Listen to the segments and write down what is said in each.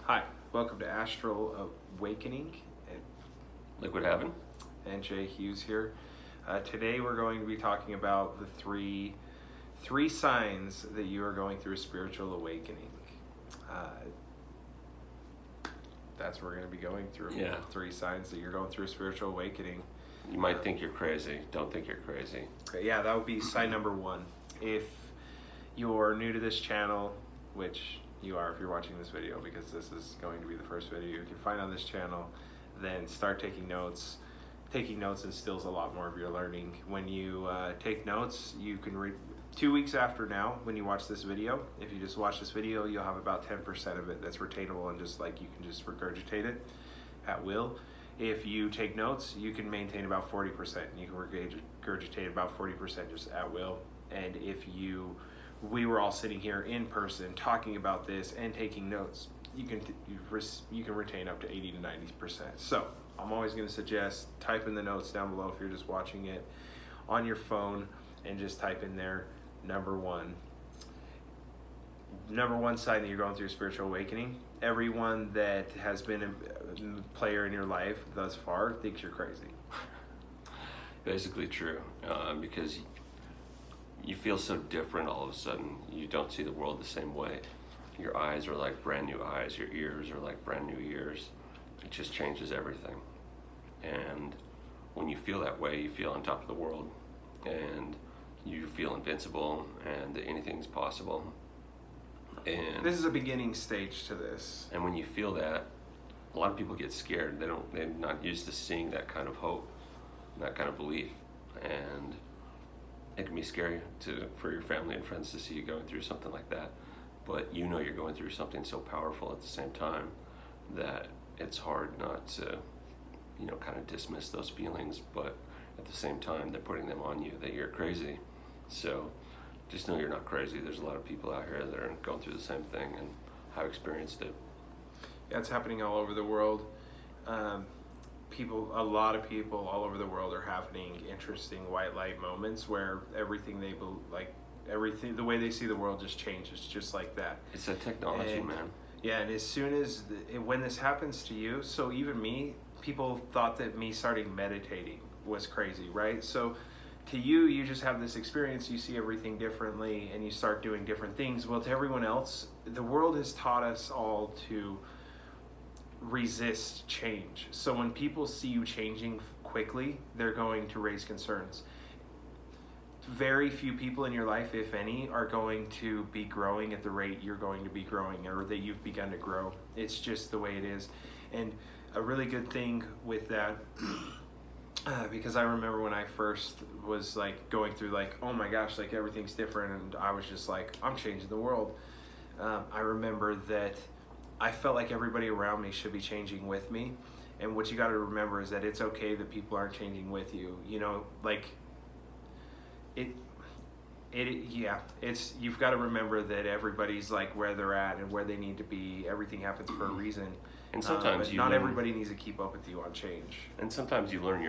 Hi, welcome to Astral Awakening. Liquid Heaven. And Jay Hughes here. Today we're going to be talking about the three signs that you are going through a spiritual awakening. That's what we're going to be going through. Yeah. 3 signs that you're going through a spiritual awakening. You might think you're crazy. Don't think you're crazy. Okay, yeah, that would be sign number 1. If you're new to this channel, which you are if you're watching this video, because this is going to be the first video you can find on this channel, then start taking notes. Taking notes instills a lot more of your learning. When you take notes, you can read 2 weeks after now when you watch this video. If you just watch this video, you'll have about 10% of it that's retainable, and just like you can just regurgitate it at will. If you take notes, you can maintain about 40%, and you can regurgitate about 40% just at will. And if we were all sitting here in person talking about this and taking notes, you can retain up to 80 to 90%. So I'm always going to suggest type in the notes down below if you're just watching it on your phone, and just type in there number one sign that you're going through spiritual awakening. Everyone that has been a player in your life thus far thinks you're crazy. Basically true, because you feel so different all of a sudden. You don't see the world the same way. Your eyes are like brand new eyes. Your ears are like brand new ears. It just changes everything. And when you feel that way, you feel on top of the world, and you feel invincible, and that anything's possible. And this is a beginning stage to this. And when you feel that, a lot of people get scared. They're not used to seeing that kind of hope, that kind of belief, and it can be scary for your family and friends to see you going through something like that. But you know you're going through something so powerful at the same time that it's hard not to, kind of dismiss those feelings. But at the same time, they're putting them on you that you're crazy. So just know you're not crazy. There's a lot of people out here that are going through the same thing and have experienced it. Yeah, it's happening all over the world. A lot of people all over the world are having interesting white light moments where everything the way they see the world just changes just like that. It's a technology, man. Yeah, and as soon as when this happens to you, so even me, people thought that me starting meditating was crazy, right? So to you just have this experience, you see everything differently, and you start doing different things. Well, to everyone else, the world has taught us all to resist change. So when people see you changing quickly, they're going to raise concerns. Very few people in your life, if any, are going to be growing at the rate you're going to be growing, or that you've begun to grow. It's just the way it is. And a really good thing with that, because I remember when I first was going through oh my gosh, everything's different, and I was just I'm changing the world. I remember that I felt like everybody around me should be changing with me. And what you got to remember is that it's okay that people aren't changing with you. You've got to remember that everybo's where they're at and where they need to be. Everything happens for a reason. And sometimes not everybody needs to keep up with you on change. And sometimes you learn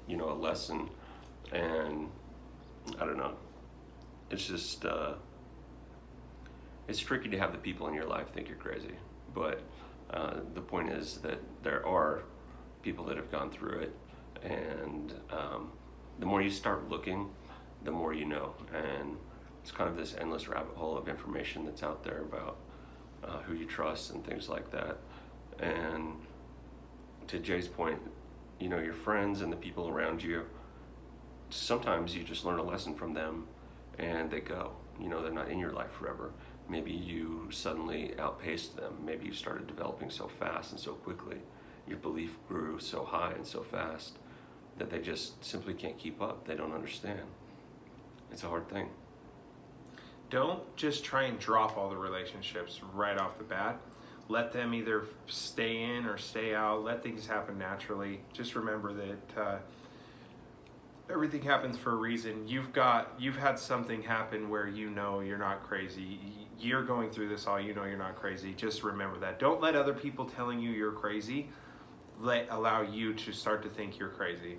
a lesson, and I don't know. It's just, it's tricky to have the people in your life think you're crazy. But the point is that there are people that have gone through it, and the more you start looking, the more you know. And it's kind of this endless rabbit hole of information that's out there about who you trust and things like that. And to Jay's point, your friends and the people around you, sometimes you just learn a lesson from them and they go. They're not in your life forever. Maybe you suddenly outpaced them. Maybe you started developing so fast and so quickly. Your belief grew so high and so fast that they just simply can't keep up. They don't understand. It's a hard thing. Don't just try and drop all the relationships right off the bat. Let them either stay in or stay out. Let things happen naturally. Just remember that everything happens for a reason. You've had something happen where you're not crazy. You're going through this all, you're not crazy. Just remember that. Don't let other people telling you you're crazy allow you to start to think you're crazy.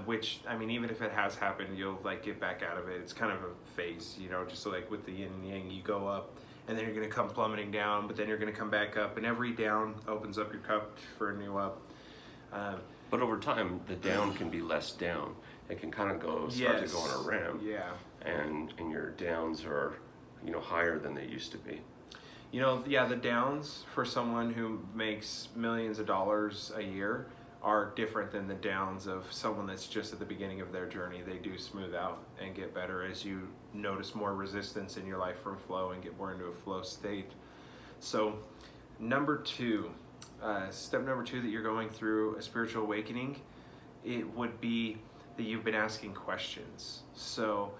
Which, even if it has happened, you'll get back out of it. It's kind of a phase, just so with the yin and yang, you go up and then you're going to come plummeting down, but then you're going to come back up, and every down opens up your cup for a new up. But over time, the down can be less down. It can kind of start to go on a ramp. Yeah. And your downs are, higher than they used to be. The downs for someone who makes millions of dollars a year are different than the downs of someone that's just at the beginning of their journey. They do smooth out and get better as you notice more resistance in your life from flow and get more into a flow state. So number two, step number two that you're going through a spiritual awakening, it would be that you've been asking questions. So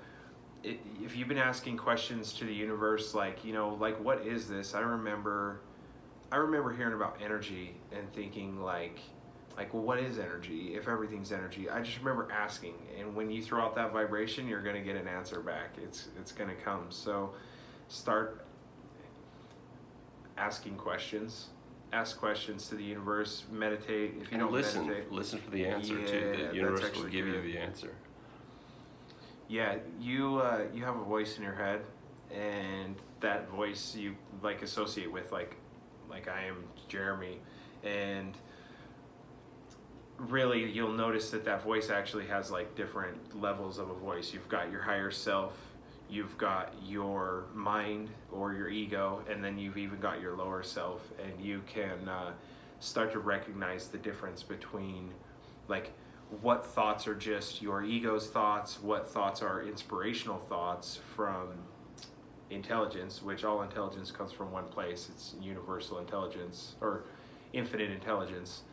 if you've been asking questions to the universe, like what is this? I remember hearing about energy and thinking like, well, what is energy if everything's energy? I just remember asking, and when you throw out that vibration, you're going to get an answer back. It's going to come. So start asking questions. Ask questions to the universe. Meditate. If you don't meditate, listen for the answer too. The universe will give you the answer. Yeah, you have a voice in your head, and that voice you associate with like I am Jeremy, and really you'll notice that voice actually has different levels of a voice. You've got your higher self, you've got your mind or your ego, and then you've even got your lower self, and you can start to recognize the difference between what thoughts are just your ego's thoughts, what thoughts are inspirational thoughts from intelligence, which all intelligence comes from one place. It's universal intelligence or infinite intelligence.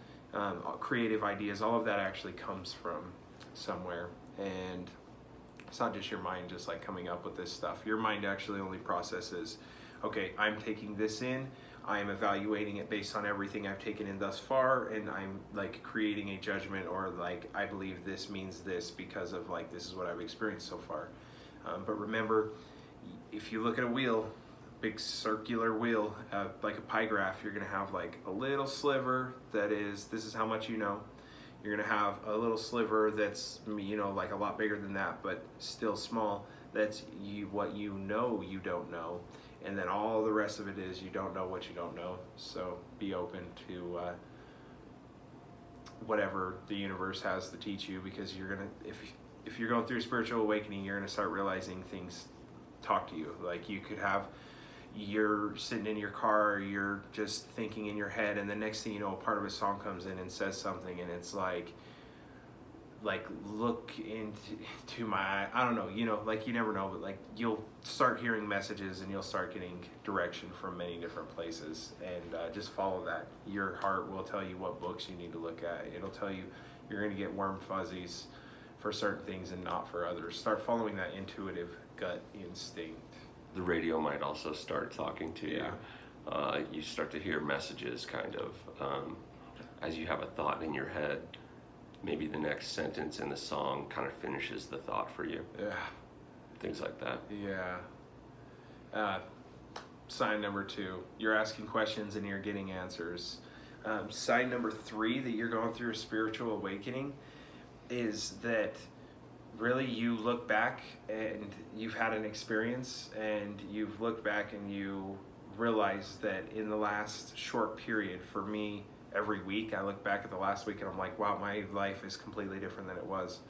Creative ideas, all of that actually comes from somewhere, and it's not just your mind just coming up with this stuff. Your mind actually only processes, okay, I'm taking this in, I am evaluating it based on everything I've taken in thus far, and I'm creating a judgment, or I believe this means this because of this is what I've experienced so far. But remember, if you look at a wheel, big circular wheel, like a pie graph, you're gonna have a little sliver that is, this is how much you know. You're gonna have a little sliver that's a lot bigger than that, but still small. That's what you know you don't know. And then all the rest of it is you don't know what you don't know. So be open to whatever the universe has to teach you, because you're gonna, if you're going through spiritual awakening, you're gonna start realizing things talk to you. You could have, you're sitting in your car, you're just thinking in your head, and the next thing you know, a part of a song comes in and says something, and it's look into my, I don't know, you never know, but you'll start hearing messages, and you'll start getting direction from many different places, and just follow that. Your heart will tell you what books you need to look at. It'll tell you you're going to get warm fuzzies for certain things and not for others. Start following that intuitive gut instinct. The radio might also start talking to you. You start to hear messages kind of as you have a thought in your head. Maybe the next sentence in the song kind of finishes the thought for you. Yeah. Things like that. Yeah. Sign number two, you're asking questions and you're getting answers. Sign number three that you're going through a spiritual awakening is that really you look back and you've had an experience, and you've looked back and you realize that in the last short period, for me, every week I look back at the last week and I'm like, wow, my life is completely different than it was.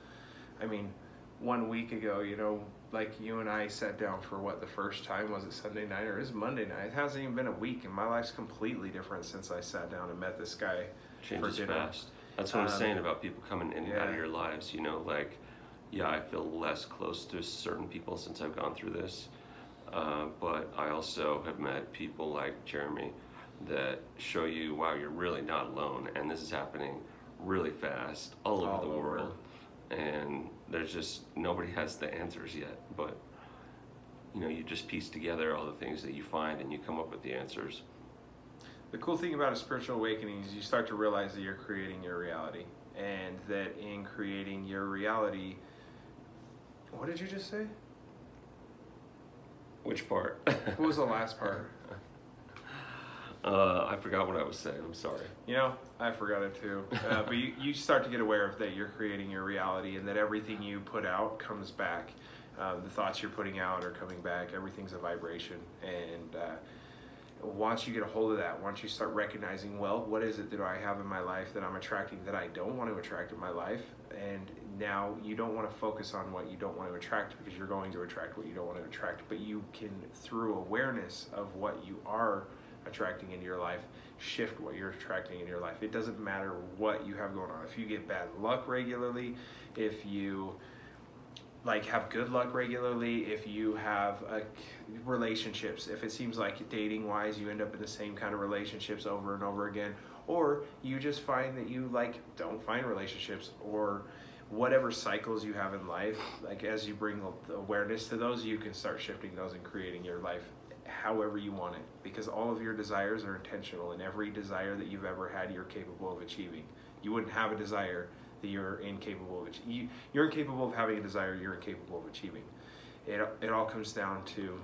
I mean, 1 week ago, you and I sat down for the first time, was it Sunday night or is it Monday night? It hasn't even been a week, and my life's completely different since I sat down and met this guy. Changes fast. That's what I'm saying about people coming in and out of your lives, yeah, I feel less close to certain people since I've gone through this, but I also have met people like Jeremy that show you, wow, you're really not alone, and this is happening really fast all over the world, and there's just, nobody has the answers yet, but you just piece together all the things that you find and you come up with the answers. The cool thing about a spiritual awakening is you start to realize that you're creating your reality, and that in creating your reality, what did you just say? Which part? What was the last part? I forgot what I was saying. I'm sorry. I forgot it too. But you start to get aware of that you're creating your reality, and that everything you put out comes back. The thoughts you're putting out are coming back. Everything's a vibration. And once you get a hold of that, once you start recognizing, well, what is it that I have in my life that I'm attracting that I don't want to attract in my life? And now you don't want to focus on what you don't want to attract, because you're going to attract what you don't want to attract. But you can, through awareness of what you are attracting into your life, shift what you're attracting in your life. It doesn't matter what you have going on. If you get bad luck regularly, if you have good luck regularly, if you have relationships, if it seems like dating wise you end up in the same kind of relationships over and over again, or you just find that you don't find relationships, or whatever cycles you have in life, as you bring awareness to those, you can start shifting those and creating your life however you want it, because all of your desires are intentional, and every desire that you've ever had you're capable of achieving. You wouldn't have a desire that you're incapable of achieving. You're incapable of having a desire you're incapable of achieving. It all comes down to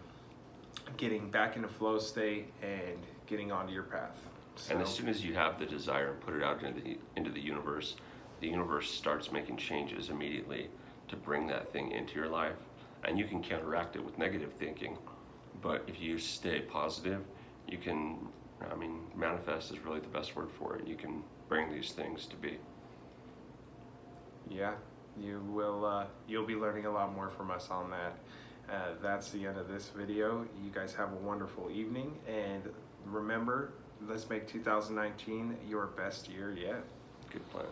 getting back into flow state and getting onto your path. And as soon as you have the desire and put it out into the universe starts making changes immediately to bring that thing into your life. And you can counteract it with negative thinking. But if you stay positive, you can, manifest is really the best word for it. You can bring these things to be. Yeah, you will. You'll be learning a lot more from us on that. That's the end of this video. You guys have a wonderful evening, and remember, let's make 2019 your best year yet. Good plan.